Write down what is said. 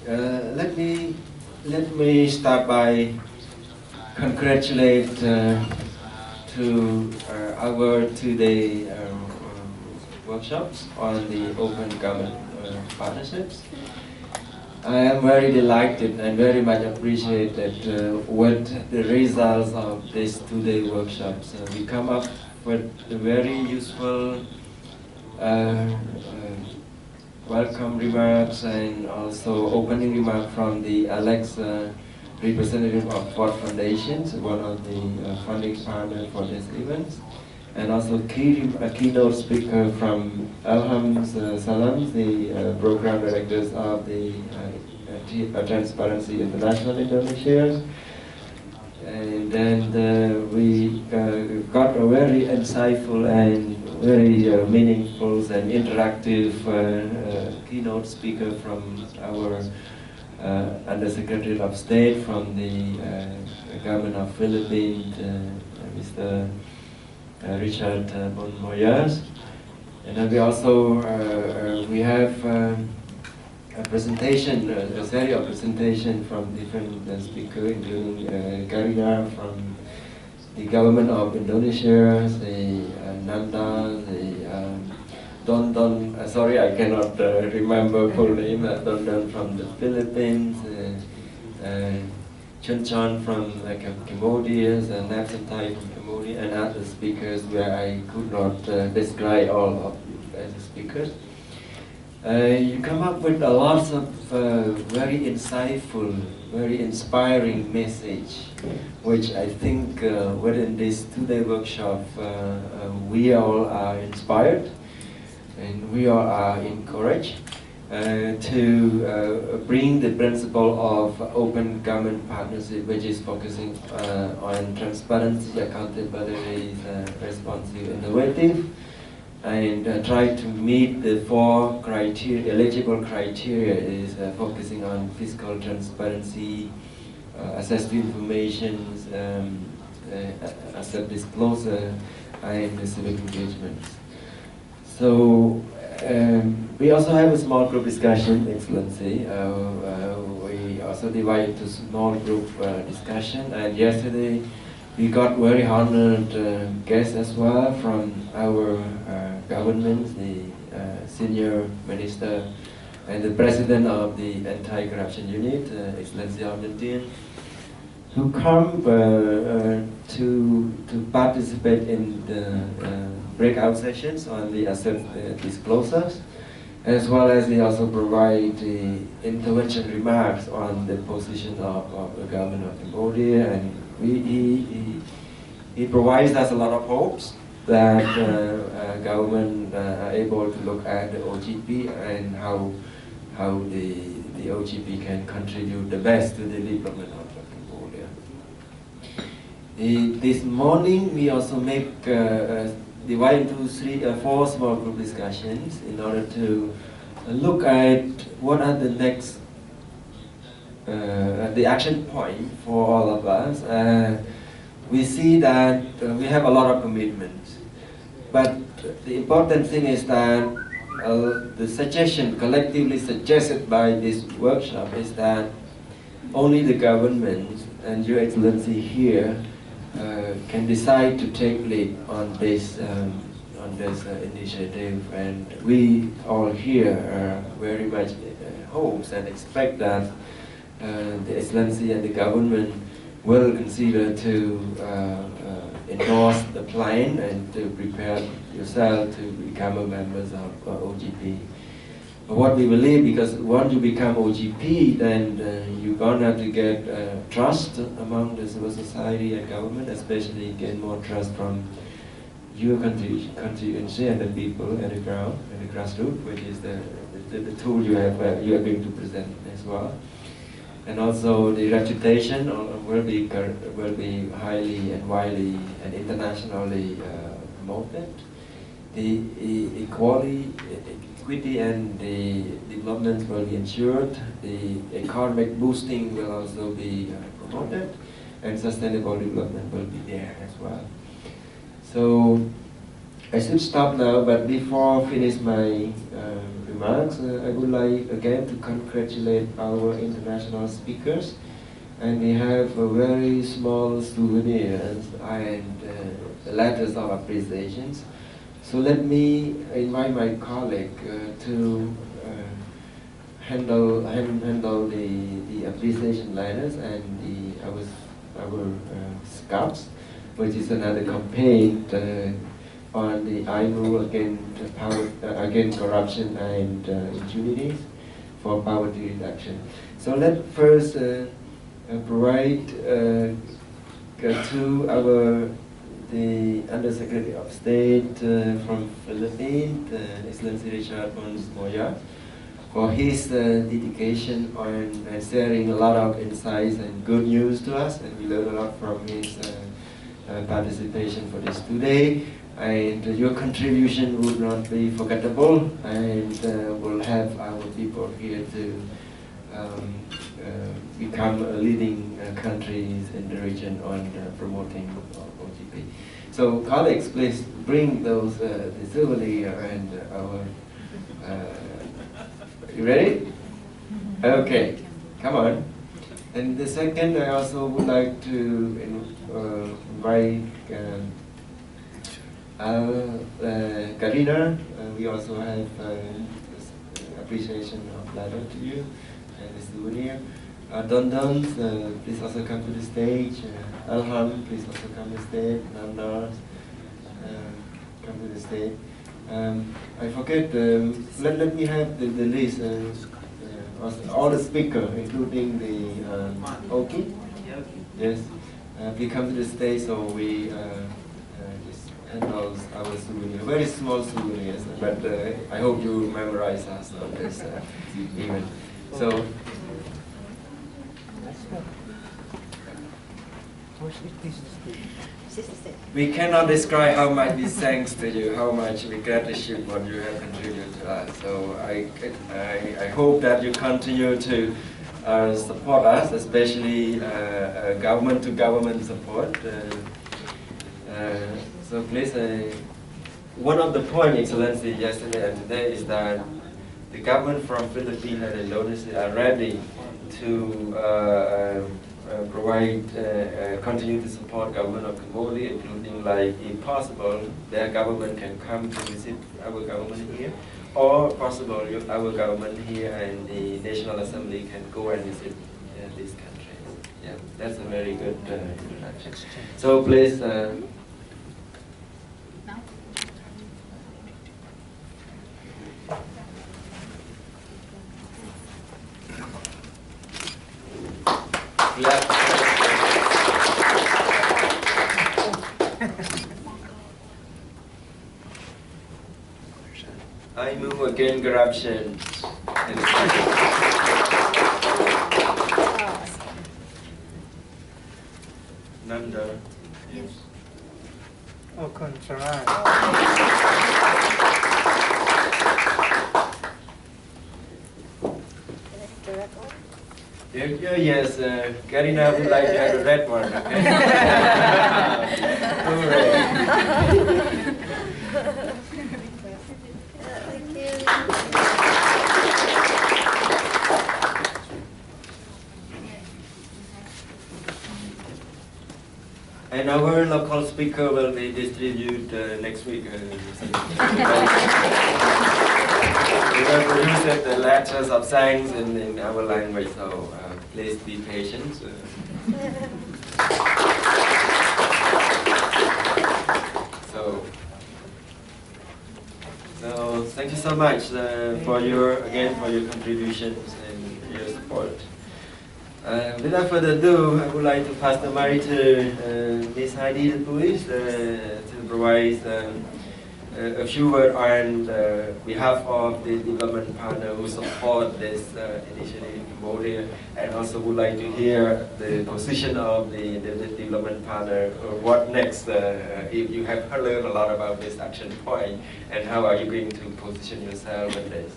Let me start by congratulate to our two-day workshops on the open government partnerships. I am very delighted and very much appreciated with the results of these two-day workshops. We come up with a very useful welcome remarks and also opening remark from the Alex representative of Ford Foundations, one of the funding partners for this event, and also a keynote speaker from Soeung, the program directors of the Transparency International Indonesia. And then we got a very insightful and very meaningful and interactive keynote speaker from our Undersecretary of State from the government of Philippines, Mr. Richard Bonmoyas. And then we also we have a presentation, a series of presentation from different speakers, including Karina from the government of Indonesia, the Nanda, the Don, sorry I cannot remember full name, Don from the Philippines, Chun Chan from Cambodia, and Napson Thai from Cambodia, and other speakers where I could not describe all of you as speakers. You come up with a lot of very insightful, very inspiring message, which I think within this two-day workshop we all are inspired and we all are encouraged to bring the principle of open government partnership, which is focusing on transparency, accountability, responsive, innovative, and try to meet the four criteria, eligible criteria is focusing on fiscal transparency, access to information, asset disclosure, and civic engagement. So we also have a small group discussion, Excellency. We also divide into small group discussion, and yesterday we got very honored guests as well from our government, the senior minister and the president of the anti-corruption unit, Excellency Argentine, who come to participate in the breakout sessions on the asset disclosures, as well as they also provide the intervention remarks on the position of the government of Cambodia, and he provides us a lot of hopes that government are able to look at the OGP and how the OGP can contribute the best to the development of Cambodia. This morning we also make divide into four small group discussions in order to look at what are the next the action point for all of us. We see that we have a lot of commitments, but the important thing is that the suggestion collectively suggested by this workshop is that only the government and Your Excellency here can decide to take lead on this initiative, and we all here very much hopes and expect that the Excellency and the government will consider to endorse the plan and to prepare yourself to become a members of OGP. But what we believe, because once you become OGP, then you're gonna have to get trust among the civil society and government, especially get more trust from your constituency and the people at the ground, at the grassroots, which is the tool you have you are going to present as well. And also the reputation will be highly and widely and internationally promoted. The equity and the development will be ensured. The economic boosting will also be promoted, and sustainable development will be there as well. So I should stop now, but before I finish my remarks, I would like again to congratulate our international speakers. And we have a very small souvenirs and letters of appreciations. So let me invite my colleague to handle the appreciation letters and our scouts, which is another campaign on the IMO against corruption and impunity for poverty reduction. So let's first provide to the Undersecretary of State from Philippines, Excellency Richard Moya, for his dedication on sharing a lot of insights and good news to us, and we learned a lot from his participation for this today. And your contribution would not be forgettable, and will help our people here to become leading countries in the region on promoting OGP. So colleagues, please bring those the souvenir and our. You ready? Okay, come on. And the second, I also would like to invite Karina. We also have appreciation of letter to you and the souvenir. Don, please also come to the stage. Alham, please also come to the stage. Nandar, come to the stage. I forget, let me have the list, all the speakers, including the Oki. Yes, please come to the stage so we just handle our souvenir, very small souvenirs, but I hope you memorize us on this event. So. We cannot describe how much we thanks to you, how much we gratitude what you have contributed to us. So I hope that you continue to support us, especially government-to-government support. So please, one of the points, Excellency, yesterday and today is that the government from Philippines and Indonesia are ready to provide, continue to support government of Cambodia, including like, if possible, their government can come to visit our government here, or possible our government here and the National Assembly can go and visit these countries. Yeah, that's a very good introduction. So please. I move against corruption. Nanda. Yes. Oh, control. Yes, Karina would like to have the red one. Okay? And our local speaker will be distributed next week. We will produce the letters of thanks in our language, so please be patient. So thank you so much for your contributions and your support. Without further ado, I would like to pass the mic to Ms. Heidi Lewis to provide a few words on behalf of the development partner who support this initiative in Cambodia, and also would like to hear the position of the development partner. What next? If you have learned a lot about this action point, and how are you going to position yourself in this?